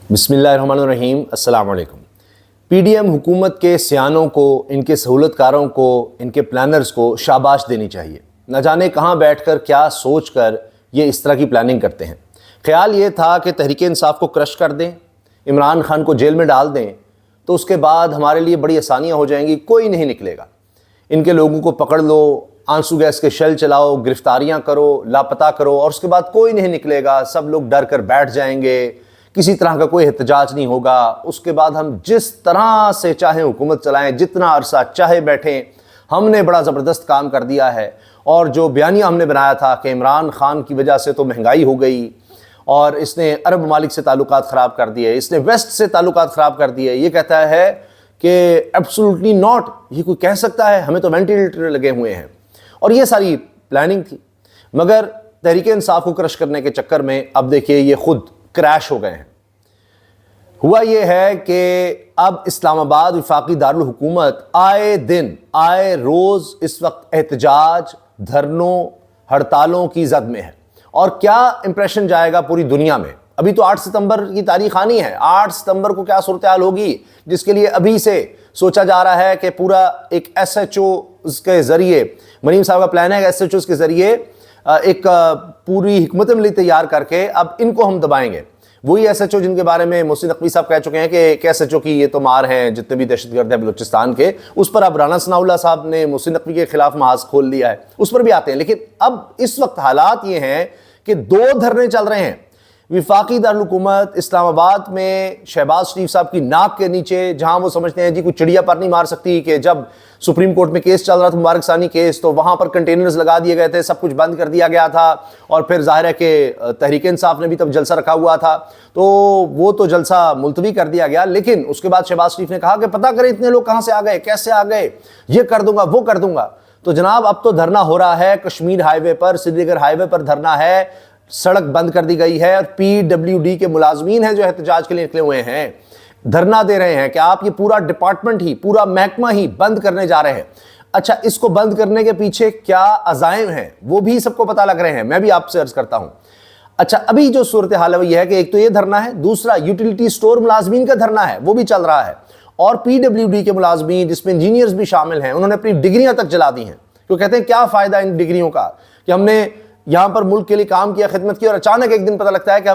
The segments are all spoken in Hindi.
बिस्मिल्लाहिर्रहमानिर्रहीम, अस्सलाम वालेकुम। पीडीएम हुकूमत के सियानों को, इनके सहूलतकारों को, इनके प्लानर्स को शाबाश देनी चाहिए। न जाने कहाँ बैठकर क्या सोच कर ये इस तरह की प्लानिंग करते हैं। ख्याल ये था कि तहरीक इंसाफ को क्रश कर दें, इमरान खान को जेल में डाल दें, तो उसके बाद हमारे लिए बड़ी आसानियाँ हो जाएंगी, कोई नहीं निकलेगा। इनके लोगों को पकड़ लो, आंसू गैस के शेल चलाओ, गिरफ्तारियाँ करो, लापता करो, और उसके बाद कोई नहीं निकलेगा। सब लोग डर कर बैठ जाएंगे, किसी तरह का कोई एहतजाज नहीं होगा। उसके बाद हम जिस तरह से चाहें हुकूमत चलाएं, जितना अरसा चाहे बैठें। हमने बड़ा ज़बरदस्त काम कर दिया है। और जो बयानिया हमने बनाया था कि इमरान खान की वजह से तो महंगाई हो गई और इसने अरब ममालिक से ताल्लुकात ख़राब कर दिए, इसने वेस्ट से ताल्लुकात ख़राब कर दिए, ये कहता है कि एब्सोल्युटली नॉट, ये कोई कह सकता है? हमें तो वेंटिलेटर लगे हुए हैं। और ये सारी प्लानिंग थी। मगर तहरीक इंसाफ को क्रश करने के चक्कर में अब देखिए ये खुद क्रैश हो गए हैं। हुआ ये है कि अब इस्लामाबाद वफाकी दारुल हुकूमत आए दिन, आए रोज इस वक्त एहतजाज, धरनों, हड़तालों की जद में है। और क्या इंप्रेशन जाएगा पूरी दुनिया में। अभी तो 8 सितंबर की तारीख आनी है। 8 सितंबर को क्या सूरत हाल होगी, जिसके लिए अभी से सोचा जा रहा है कि पूरा एक SHO के जरिए, मरीम साहब का प्लान है, SHO के जरिए एक पूरी हिकमत अमली तैयार करके अब इनको हम दबाएंगे। वही SHO जिनके बारे में मोहसिन नकवी साहब कह चुके हैं कि SHO की ये तो मार हैं, जितने भी दहशतगर्द हैं बलूचिस्तान के, उस पर अब राना सनाउल्लाह साहब ने मोहसिन नकवी के खिलाफ महाज खोल दिया है, उस पर भी आते हैं। लेकिन अब इस वक्त हालात ये हैं कि 2 धरने चल रहे हैं। वफाकी दारुल हुकूमत इस्लामाबाद में शहबाज शरीफ साहब की नाक के नीचे, जहां वो समझते हैं जी कोई चिड़िया पर नहीं मार सकती, कि जब सुप्रीम कोर्ट में केस चल रहा था, मुबारक सानी केस, तो वहां पर कंटेनर्स लगा दिए गए थे, सब कुछ बंद कर दिया गया था। और फिर जाहिर है कि तहरीक इंसाफ ने भी तब जलसा रखा हुआ था, तो वो तो जलसा मुलतवी कर दिया गया। लेकिन उसके बाद शहबाज शरीफ ने कहा कि पता करें इतने लोग कहां से आ गए, कैसे आ गए, ये कर दूंगा, वो कर दूंगा। तो जनाब अब तो धरना हो रहा है, कश्मीर हाईवे पर, श्रीनगर हाईवे पर धरना है, सड़क बंद कर दी गई है। और PWD के मुलाजमीन हैं जो एहतजाज के लिए निकले हुए हैं, धरना दे रहे हैं कि आप ये पूरा डिपार्टमेंट ही, पूरा महकमा ही बंद करने जा रहे हैं। अच्छा, इसको बंद करने के पीछे क्या अज़ाइम हैं वो भी सबको पता लग रहे हैं। मैं भी आपसे अर्ज करता हूं। अच्छा, अभी जो सूरत हाल है वो ये है कि एक तो ये धरना है, दूसरा यूटिलिटी स्टोर मुलाजमीन का धरना है, वो भी चल रहा है। और PWD के मुलाजमीन, जिसमें इंजीनियर्स भी शामिल हैं, उन्होंने अपनी डिग्रियां तक जला दी हैं। तो कहते हैं क्या फायदा इन डिग्रियों का कि हमने यहां पर मुल्क के लिए काम किया, खिदमत की, और अचानक एक दिन पता लगता है कि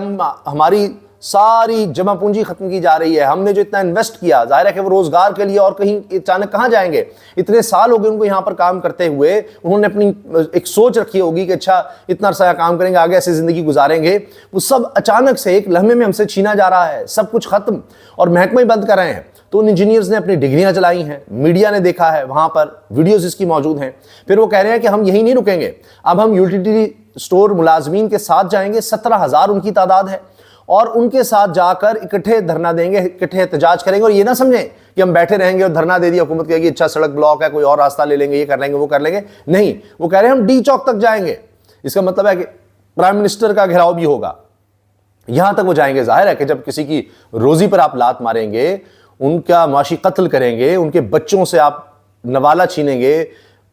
हमारी सारी जमा पूंजी खत्म की जा रही है। हमने जो इतना इन्वेस्ट किया, जाहिर है कि वो रोजगार के लिए, और कहीं अचानक कहां जाएंगे। इतने साल हो गए उनको यहां पर काम करते हुए, उन्होंने अपनी एक सोच रखी होगी कि अच्छा इतना अरसा काम करेंगे, आगे ऐसे जिंदगी गुजारेंगे, वो सब अचानक से एक लम्हे में हमसे छीना जा रहा है। सब कुछ खत्म, और महकमा ही बंद कर रहे हैं। तो उन इंजीनियर्स ने अपनी डिग्रियां चलाई हैं, मीडिया ने देखा है, वहां पर वीडियोस इसकी मौजूद हैं। फिर वो कह रहे हैं कि हम यही नहीं रुकेंगे, अब हम यूटिलिटी स्टोर मुलाजमीन के साथ जाएंगे। 17,000 उनकी तादाद है, और उनके साथ जाकर इकट्ठे धरना देंगे, इकट्ठे एहतजाज करेंगे। और ये ना समझें कि हम बैठे रहेंगे और धरना दे दिया, हुकूमत कहेगी अच्छा सड़क ब्लॉक है, कोई और रास्ता ले लेंगे, ये कर लेंगे, वो कर लेंगे। नहीं, वो कह रहे हैं हम D चौक तक जाएंगे। इसका मतलब है कि प्राइम मिनिस्टर का घेराव भी होगा, यहां तक वो जाएंगे। जाहिर है कि जब किसी की रोजी पर आप लात मारेंगे, उनका माशी कत्ल करेंगे, उनके बच्चों से आप नवाला छीनेंगे,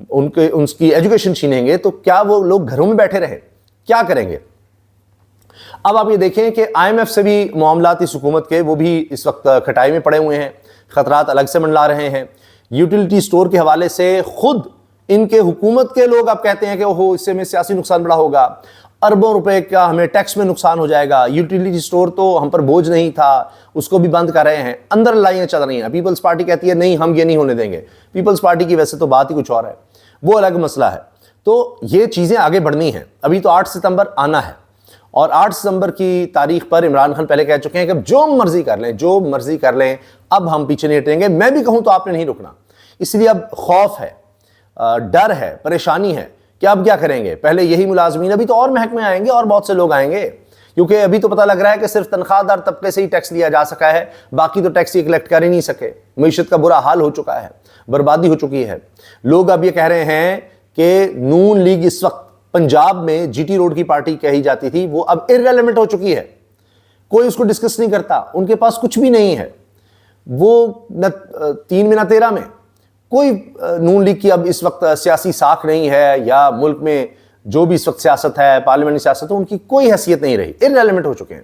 उनकी एजुकेशन छीनेंगे, तो क्या वो लोग घरों में बैठे रहे? क्या करेंगे? अब आप ये देखें कि IMF से भी मामलात इस हुकूमत के, वो भी इस वक्त खटाई में पड़े हुए हैं, खतरात अलग से मंडला रहे हैं। यूटिलिटी स्टोर के हवाले से खुद इनके हुकूमत के लोग अब कहते हैं कि ओहो इससे में सियासी नुकसान बड़ा होगा, अरबों रुपए का हमें टैक्स में नुकसान हो जाएगा। यूटिलिटी स्टोर तो हम पर बोझ नहीं था, उसको भी बंद कर रहे हैं। अंदर लड़ाइयाँ चल रही हैं। पीपल्स पार्टी कहती है नहीं, हम ये नहीं होने देंगे। पीपल्स पार्टी की वैसे तो बात ही कुछ और है, वो अलग मसला है। तो ये चीज़ें आगे बढ़नी हैं। अभी तो 8 सितंबर आना है, और 8 सितंबर की तारीख पर इमरान खान पहले कह चुके हैं कि जो मर्जी कर लें, जो मर्जी कर लें, अब हम पीछे नहीं हटेंगे। मैं भी कहूँ तो आपने नहीं रुकना। इसलिए अब खौफ है, डर है, परेशानी है कि अब क्या करेंगे। पहले यही मुलाजमीन, अभी तो और महकमे आएंगे और बहुत से लोग आएंगे, क्योंकि अभी तो पता लग रहा है कि सिर्फ तनख्वाहदार तबके से ही टैक्स लिया जा सका है, बाकी तो टैक्स ही कलेक्ट कर ही नहीं सके। मईशत का बुरा हाल हो चुका है, बर्बादी हो चुकी है। लोग अब ये कह रहे हैं कि नून लीग इस वक्त पंजाब में GT रोड की पार्टी कही जाती थी, वो अब इररेलेवेंट हो चुकी है। कोई उसको डिस्कस नहीं करता, उनके पास कुछ भी नहीं है। वो न 3 में न 13 में कोई नून लीग की अब इस वक्त सियासी साख नहीं है, या मुल्क में जो भी इस वक्त सियासत है, पार्लियामेंट्री सियासत है, उनकी कोई हैसियत नहीं रही, इररेलेवेंट हो चुके हैं।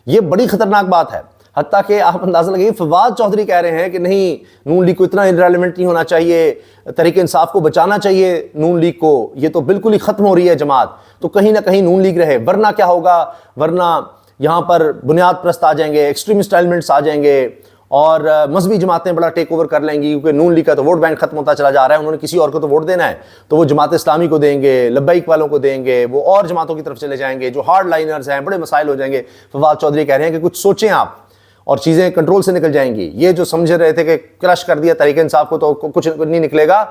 ये बड़ी खतरनाक बात है। हत्ता कि आप अंदाज़ा लगाइए फवाद चौधरी कह रहे हैं कि नहीं, नून लीग को इतना इररेलेवेंट नहीं होना चाहिए, तहरीक इंसाफ को बचाना चाहिए नून लीग को, ये तो बिल्कुल ही ख़त्म हो रही है जमात, तो कहीं ना कहीं नून लीग रहे, वरना क्या होगा, वरना यहाँ पर बुनियाद प्रस्त आ जाएंगे, एक्सट्रीमिस्ट एलिमेंट्स आ जाएंगे और मजहबी जमातें बड़ा टेक ओवर कर लेंगी, क्योंकि नून लीग का तो वोट बैंक खत्म होता चला जा रहा है, उन्होंने किसी और को तो वोट देना है, तो वो जमात इस्लामी को देंगे, लब्बैक वालों को देंगे, वो और जमातों की तरफ चले जाएंगे जो हार्ड लाइनर्स हैं, बड़े मसाइल हो जाएंगे। फवाद चौधरी कह रहे हैं कि कुछ सोचें आप और चीज़ें कंट्रोल से निकल जाएंगी। ये जो समझ रहे थे कि क्रश कर दिया तहरीक इंसाफ को तो कुछ नहीं निकलेगा,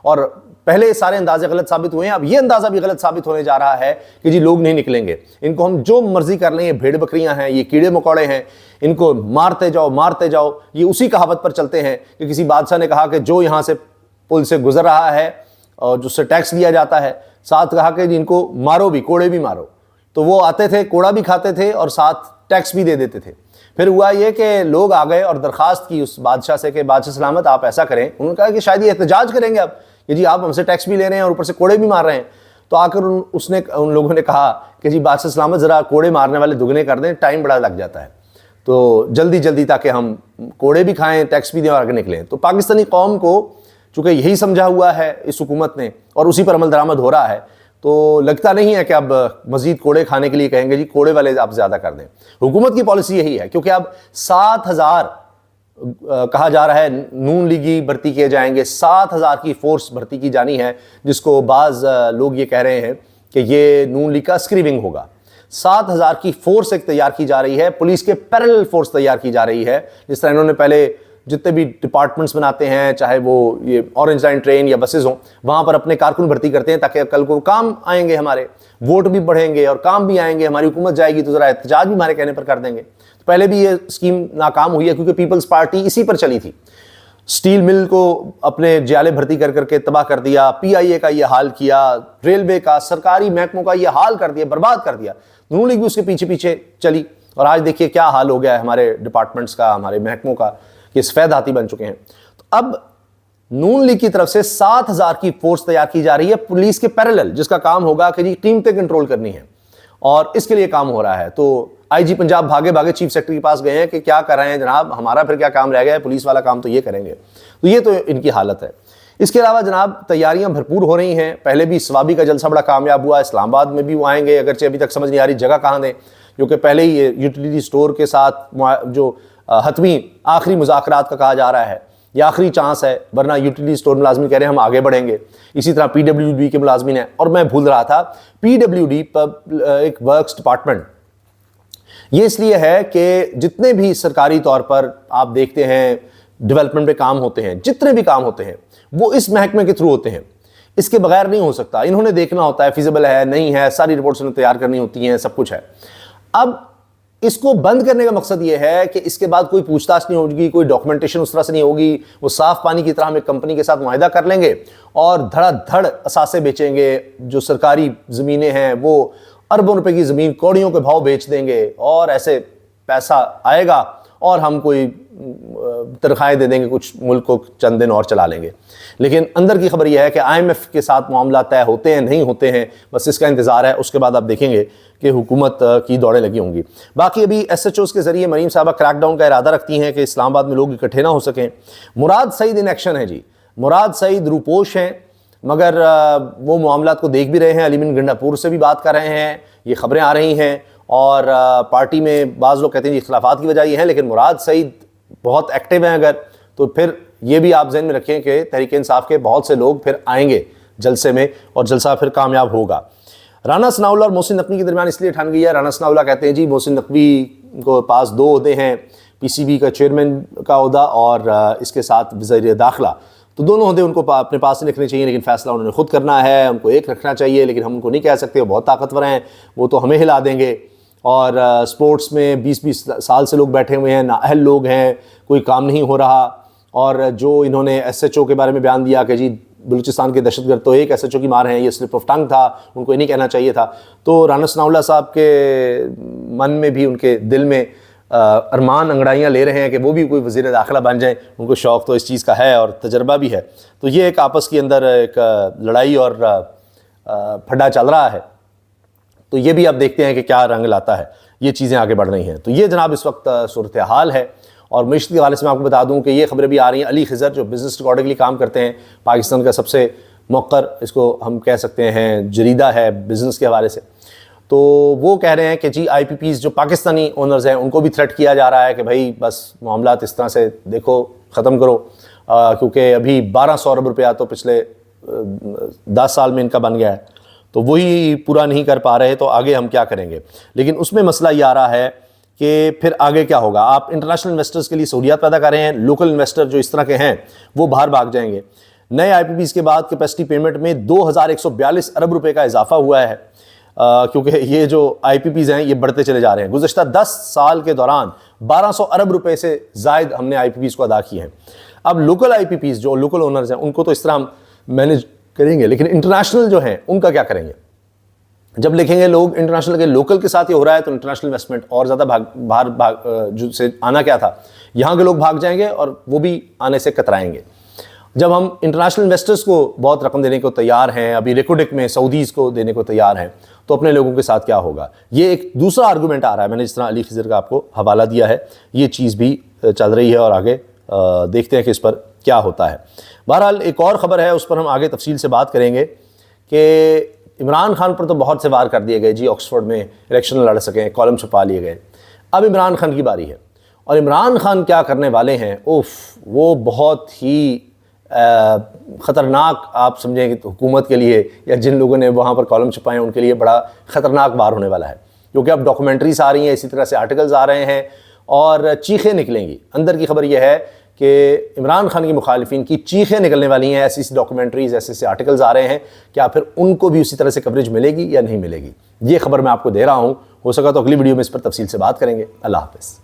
और पहले सारे अंदाजे गलत साबित हुए हैं, अब ये अंदाजा भी गलत साबित होने जा रहा है कि जी लोग नहीं निकलेंगे, इनको हम जो मर्जी कर लें, ये भेड़ बकरियां हैं, ये कीड़े मकोड़े हैं, इनको मारते जाओ। ये उसी कहावत पर चलते हैं कि किसी बादशाह ने कहा कि जो यहाँ से पुल से गुजर रहा है और जिससे टैक्स लिया जाता है, साथ कहा कि इनको मारो भी, कोड़े भी मारो, तो वो आते थे, कोड़ा भी खाते थे और साथ टैक्स भी दे देते थे। फिर हुआ ये कि लोग आ गए और दरखास्त की उस बादशाह से कि बादशाह सलामत आप ऐसा करें, उन्होंने कहा कि शायद ये एहतजाज करेंगे अब कि जी आप हमसे टैक्स भी ले रहे हैं और ऊपर से कोड़े भी मार रहे हैं। तो आकर उन लोगों ने कहा कि जी बादशाह सलामत ज़रा कोड़े मारने वाले दुगने कर दें, टाइम बड़ा लग जाता है, तो जल्दी ताकि हम कोड़े भी खाएं, टैक्स भी दें और आगे निकलें। तो पाकिस्तानी कौम को चूँकि यही समझा हुआ है इस हुकूमत ने और उसी पर अमल दरामद हो रहा है, तो लगता नहीं है कि अब मजीद कोड़े खाने के लिए कहेंगे जी कोड़े वाले आप ज़्यादा कर दें। हुकूमत की पॉलिसी यही है, क्योंकि अब 7,000 कहा जा रहा है नून लीगी भर्ती किए जाएंगे, 7,000 की फोर्स भर्ती की जानी है, जिसको बाज़ लोग ये कह रहे हैं कि ये नून लीग का स्क्रीविंग होगा। 7,000 की फोर्स एक तैयार की जा रही है, पुलिस के पैरेलल फोर्स तैयार की जा रही है, जिस तरह इन्होंने पहले जितने भी डिपार्टमेंट्स बनाते हैं, चाहे वो ये ऑरेंज लाइन ट्रेन या बसेस हों, वहाँ पर अपने कारकुन भर्ती करते हैं ताकि कल को काम आएंगे, हमारे वोट भी बढ़ेंगे और काम भी आएंगे, हमारी हुकूमत जाएगी तो ज़रा एहतजाज भी हमारे कहने पर कर देंगे। तो पहले भी ये स्कीम नाकाम हुई है, क्योंकि पीपल्स पार्टी इसी पर चली थी। स्टील मिल को अपने जाले भर्ती कर करके तबाह कर दिया, PIA का ये हाल किया, रेलवे का, सरकारी महकमों का ये हाल कर दिया, बर्बाद कर दिया। नून लीग भी उसके पीछे पीछे चली और आज देखिए क्या हाल हो गया है हमारे डिपार्टमेंट्स का, हमारे महकमों का, कि सफेद हाथी बन चुके हैं। तो अब नून लीग की तरफ से 7,000 की फोर्स तैयार की जा रही है पुलिस के पैरेलल, जिसका काम होगा कि जी कीमतें कंट्रोल करनी है और इसके लिए काम हो रहा है। तो IG पंजाब भागे भागे चीफ सेक्रेटरी के पास गए हैं कि क्या कर रहे हैं जनाब, हमारा फिर क्या काम रह गया है, पुलिस वाला काम तो ये करेंगे। तो ये तो इनकी हालत है। इसके अलावा जनाब तैयारियां भरपूर हो रही हैं। पहले भी स्वाबी का जलसा बड़ा कामयाब हुआ, इस्लामाबाद में भी वो आएंगे, अगरचे अभी तक समझ नहीं आ रही जगह कहाँ दें, क्योंकि पहले ही यूटिलिटी स्टोर के साथ जो हतमी आखिरी मुज़ाकरात का कहा जा रहा है, यह आखिरी चांस है, वरना यूटिलिटी स्टोर मुलाजमिन कह रहे हैं हम आगे बढ़ेंगे। इसी तरह PWD के मुलाजमिन हैं, और मैं भूल रहा था PWD एक वर्क्स डिपार्टमेंट, ये इसलिए है कि जितने भी सरकारी तौर पर आप देखते हैं डेवलपमेंट पे काम होते हैं, जितने भी काम होते हैं वो इस महकमे के थ्रू होते हैं, इसके बगैर नहीं हो सकता। इन्होंने देखना होता है फिजिबल है नहीं है, सारी रिपोर्ट्स उन्हें तैयार करनी होती हैं, सब कुछ है। अब इसको बंद करने का मकसद ये है कि इसके बाद कोई पूछताछ नहीं होगी, कोई डॉक्यूमेंटेशन उस तरह से नहीं होगी, वो साफ पानी की तरह हम एक कंपनी के साथ मुआहिदा कर लेंगे और धड़ाधड़ असासे बेचेंगे। जो सरकारी ज़मीनें हैं वो अरबों रुपए की ज़मीन कौड़ियों के भाव बेच देंगे और ऐसे पैसा आएगा और हम कोई तनख्वाहें दे देंगे, कुछ मुल्क को चंद दिन और चला लेंगे। लेकिन अंदर की खबर यह है कि IMF के साथ मामला तय होते हैं नहीं होते हैं, बस इसका इंतज़ार है। उसके बाद आप देखेंगे कि हुकूमत की दौड़ें लगी होंगी। बाकी अभी SHOs के ज़रिए मरीम साहबा क्रैकडाउन का इरादा रखती हैं कि इस्लामाबाद में लोग इकट्ठे ना हो सकें। मुराद सईद इन एक्शन है जी, मुराद सईद रूपोश हैं, मगर वो मामला को देख भी रहे हैं, अलीमिन गंडापुर से भी बात कर रहे हैं, ये खबरें आ रही हैं। और पार्टी में बाज़ लोग कहते हैं इख्तिलाफात की वजह ये है, लेकिन मुराद सईद बहुत एक्टिव हैं अगर, तो फिर ये भी आप ज़हन में रखें कि तहरीक इंसाफ के बहुत से लोग फिर आएंगे जलसे में और जलसा फिर कामयाब होगा। राना सनाउल्लाह और मोहसिन नकवी के दरमियान इसलिए ठान गई है, राना सनाउल्लाह कहते हैं जी मोहसिन नकवी को पास 2 ओहदे हैं, PCB का चेयरमैन का ओहदा और इसके साथ वज़ीर दाखिला, तो दोनों ओहदे उनको अपने पास नहीं रखने चाहिए, लेकिन फ़ैसला उन्होंने खुद करना है, उनको एक रखना चाहिए। लेकिन हम उनको नहीं कह सकते, वो बहुत ताकतवर हैं, वो तो हमें हिला देंगे। और स्पोर्ट्स में 20-20 साल से लोग बैठे हुए हैं, नाअहल लोग हैं, कोई काम नहीं हो रहा। और जो इन्होंने SHO के बारे में बयान दिया कि जी बलूचिस्तान के दहशतगर्द तो एक SHO की मार हैं, ये स्लिप ऑफ टंग था, उनको ये नहीं कहना चाहिए था। तो राना सनाउल्लाह साहब के मन में भी, उनके दिल में अरमान अंगड़ाइयाँ ले रहे हैं कि वो भी कोई वज़ीर दाखिला बन जाएं। उनको शौक़ तो इस चीज़ का है और तजर्बा भी है। तो ये एक आपस के अंदर एक लड़ाई और फड्डा चल रहा है। तो ये भी आप देखते हैं कि क्या रंग लाता है। ये चीज़ें आगे बढ़ रही हैं। तो ये जनाब इस वक्त सूरत हाल है। और मीशत के हवाले से मैं आपको बता दूं कि ये खबरें भी आ रही हैं, अली खिज़र जो बिज़नेस रिकॉर्डिंग के लिए काम करते हैं, पाकिस्तान का सबसे मौक़र इसको हम कह सकते हैं जरीदा है बिज़नेस के हवाले से, तो वो कह रहे हैं कि जी IPPs जो पाकिस्तानी ओनर्स हैं उनको भी थ्रेट किया जा रहा है कि भाई बस मामलात इस तरह से देखो ख़त्म करो, क्योंकि अभी 1200 अरब रुपया तो पिछले 10 साल में इनका बन गया है, तो वही पूरा नहीं कर पा रहे, तो आगे हम क्या करेंगे। लेकिन उसमें मसला ये आ रहा है कि फिर आगे क्या होगा। आप इंटरनेशनल इन्वेस्टर्स के लिए सहूलियात पैदा कर रहे हैं, लोकल इन्वेस्टर जो इस तरह के हैं वो बाहर भाग जाएंगे। नए IPPs के बाद कैपेसिटी पेमेंट में 2142 अरब रुपए का इजाफा हुआ है, क्योंकि ये जो IPPs हैं ये बढ़ते चले जा रहे हैं। गुज़श्ता 10 साल के दौरान 1200 अरब रुपए से ज़ायद हमने IPPs को अदा किए हैं। अब लोकल IPPs जो लोकल ओनर्स हैं उनको तो इस तरह हम मैनेज करेंगे, लेकिन इंटरनेशनल जो हैं उनका क्या करेंगे। जब लिखेंगे लोग इंटरनेशनल के लोकल के साथ ये हो रहा है तो इंटरनेशनल इन्वेस्टमेंट और ज़्यादा बाहर जो से आना क्या था, यहाँ के लोग भाग जाएंगे और वो भी आने से कतराएंगे। जब हम इंटरनेशनल इन्वेस्टर्स को बहुत रकम देने को तैयार हैं, अभी रिकोडिक में सऊदीज़ को देने को तैयार हैं, तो अपने लोगों के साथ क्या होगा। ये एक दूसरा आर्गूमेंट आ रहा है, मैंने जिस तरह अली खिज़र का आपको हवाला दिया है, ये चीज़ भी चल रही है और आगे देखते हैं कि इस पर क्या होता है। बहरहाल एक और ख़बर है, उस पर हम आगे तफसील से बात करेंगे कि इमरान खान पर तो बहुत से वार कर दिए गए जी, ऑक्सफोर्ड में इलेक्शन लड़ सकें, कॉलम छुपा लिए गए। अब इमरान खान की बारी है और इमरान खान क्या करने वाले हैं, वो बहुत ही ख़तरनाक आप समझेंगे तो हुकूमत के लिए या जिन लोगों ने वहाँ पर कॉलम छुपाए हैं उनके लिए बड़ा ख़तरनाक वार होने वाला है, क्योंकि अब डॉक्यूमेंट्रीज आ रही हैं, इसी तरह से आर्टिकल्स आ रहे हैं और चीखें निकलेंगी। अंदर की खबर यह है कि इमरान खान की मुखालिफिन की चीखें निकलने वाली हैं, ऐसी डॉक्यूमेंट्रीज ऐसे आर्टिकल्स आ रहे हैं, क्या फिर उनको भी उसी तरह से कवरेज मिलेगी या नहीं मिलेगी। ये खबर मैं आपको दे रहा हूँ, हो सका तो अगली वीडियो में इस पर तफसील से बात करेंगे। अल्लाह हाफ़िज़।